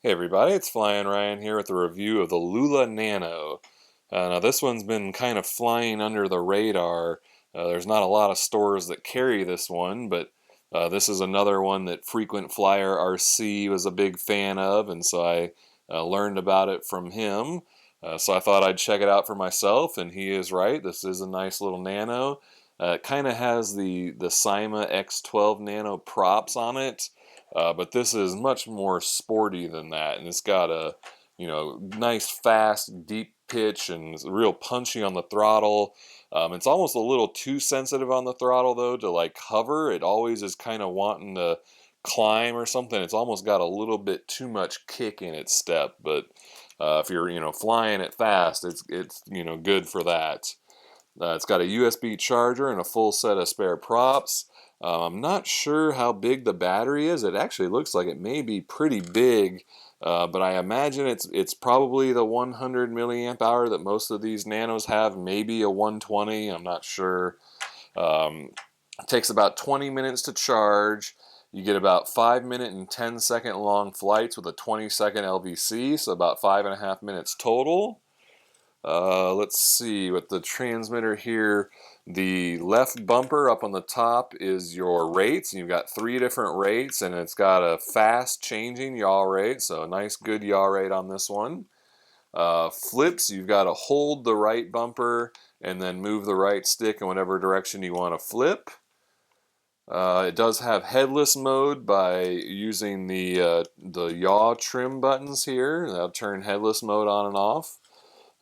Hey everybody, it's Flyin Ryan here with a review of the LuLa Nano. Now this one's been kind of flying under the radar. There's not a lot of stores that carry this one, but this is another one that frequent Flyer RC was a big fan of, and so I learned about it from him. So I thought I'd check it out for myself, and he is right. This is a nice little Nano. It kind of has the Cyma X12 Nano props on it. But this is much more sporty than that, and it's got a, nice, fast, deep pitch, and it's real punchy on the throttle. It's almost a little too sensitive on the throttle though to like hover. It always is kind of wanting to climb or something. It's almost got a little bit too much kick in its step. But if you're flying it fast, it's good for that. It's got a USB charger and a full set of spare props. I'm not sure how big the battery is. It actually looks like it may be pretty big, but I imagine it's probably the 100 milliamp hour that most of these Nanos have, maybe a 120. I'm not sure. It takes about 20 minutes to charge. You get about 5-minute and 10-second long flights with a 20-second LVC, so about 5.5 minutes total. Let's see, with the transmitter here, the left bumper up on the top is your rates. You've got 3 different rates, and it's got a fast changing yaw rate, so a nice good yaw rate on this one. Flips, you've got to hold the right bumper and then move the right stick in whatever direction you want to flip. It does have headless mode by using the yaw trim buttons here. That'll turn headless mode on and off.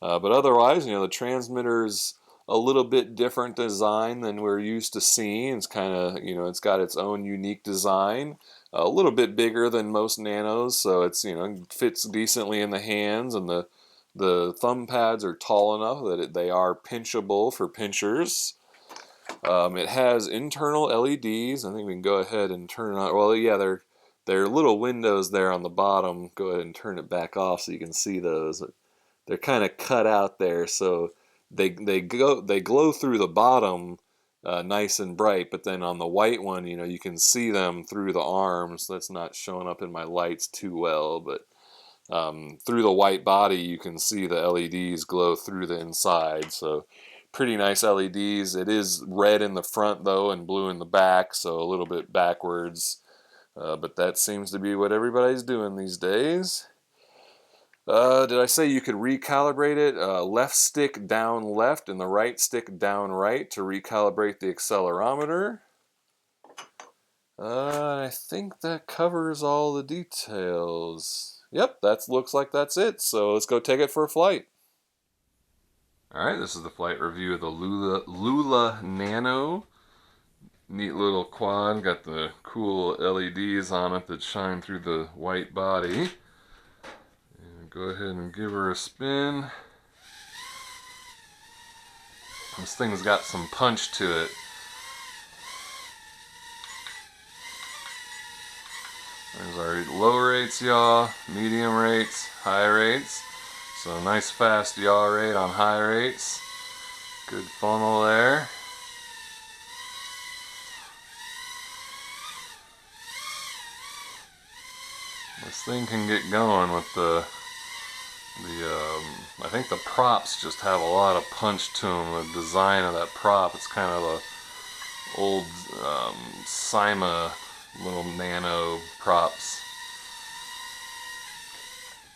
But otherwise, the transmitter's a little bit different design than we're used to seeing. It's kind of, it's got its own unique design. A little bit bigger than most Nanos, so it's, fits decently in the hands, and the thumb pads are tall enough that they are pinchable for pinchers. It has internal LEDs. I think we can go ahead and turn it on. Well, yeah, they're little windows there on the bottom. Go ahead and turn it back off so you can see those. They're kind of cut out there, so they glow through the bottom nice and bright, but then on the white one, you can see them through the arms. That's not showing up in my lights too well, but through the white body, you can see the LEDs glow through the inside. So pretty nice LEDs. It is red in the front though, and blue in the back, so a little bit backwards. But that seems to be what everybody's doing these days. Did I say you could recalibrate it? Left stick down left and the right stick down right to recalibrate the accelerometer. I think that covers all the details. Yep, that looks like that's it. So let's go take it for a flight. Alright, this is the flight review of the LuLa Nano. Neat little quad, got the cool LEDs on it that shine through the white body. Go ahead and give her a spin. This thing's got some punch to it. There's our low rates yaw, medium rates, high rates. So nice fast yaw rate on high rates. Good funnel there. This thing can get going with I think the props just have a lot of punch to them. The design of that prop, it's kind of a old Cyma little Nano props.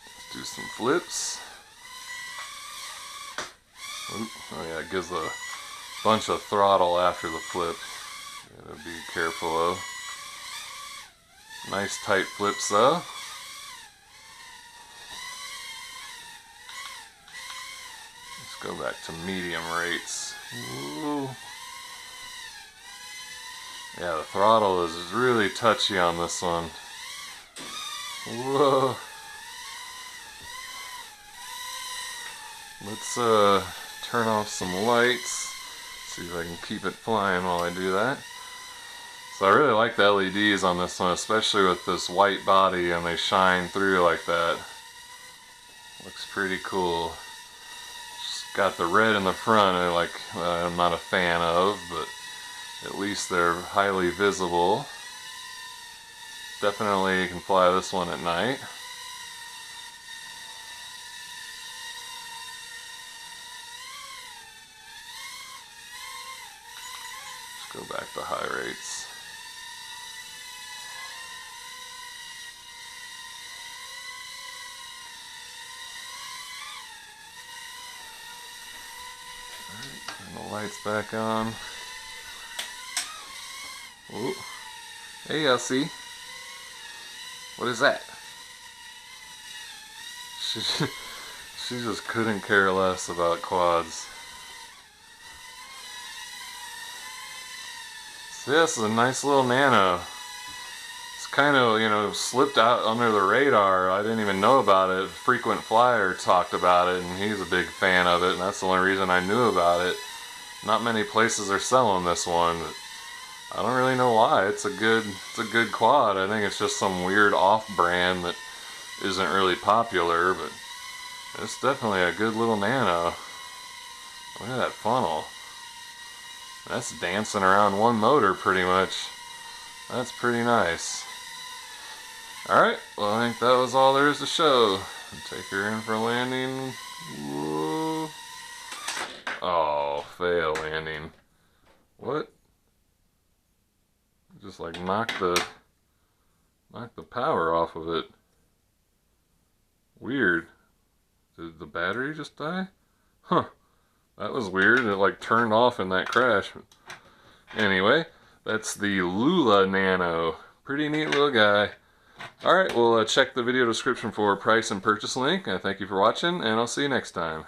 Let's do some flips. Oop, oh yeah, it gives a bunch of throttle after the flip. Gotta be careful though. Nice tight flips though. Go back to medium rates. Ooh. Yeah, the throttle is really touchy on this one. Whoa. Let's turn off some lights. See if I can keep it flying while I do that. So I really like the LEDs on this one, especially with this white body and they shine through like that. Looks pretty cool. Got the red in the front, I'm not a fan of, but at least they're highly visible. Definitely can fly this one at night. Let's go back to high rates. Alright, turn the lights back on. Ooh. Hey, Elsie. What is that? She just couldn't care less about quads. So yeah, this is a nice little Nano. It's kind of, you know, slipped out under the radar. I didn't even know about it. Frequent Flyer talked about it, and he's a big fan of it, and that's the only reason I knew about it. Not many places are selling this one, but I don't really know why. It's a good quad. I think it's just some weird off-brand that isn't really popular, but it's definitely a good little Nano. Look at that funnel. That's dancing around one motor pretty much. That's pretty nice. Alright, well I think that was all there is to show. Take her in for landing. Whoa. Oh, fail landing. What? Just like knocked the power off of it. Weird. Did the battery just die? Huh. That was weird. It like turned off in that crash. Anyway, that's the LuLa Nano. Pretty neat little guy. Alright, well check the video description for price and purchase link. Thank you for watching, and I'll see you next time.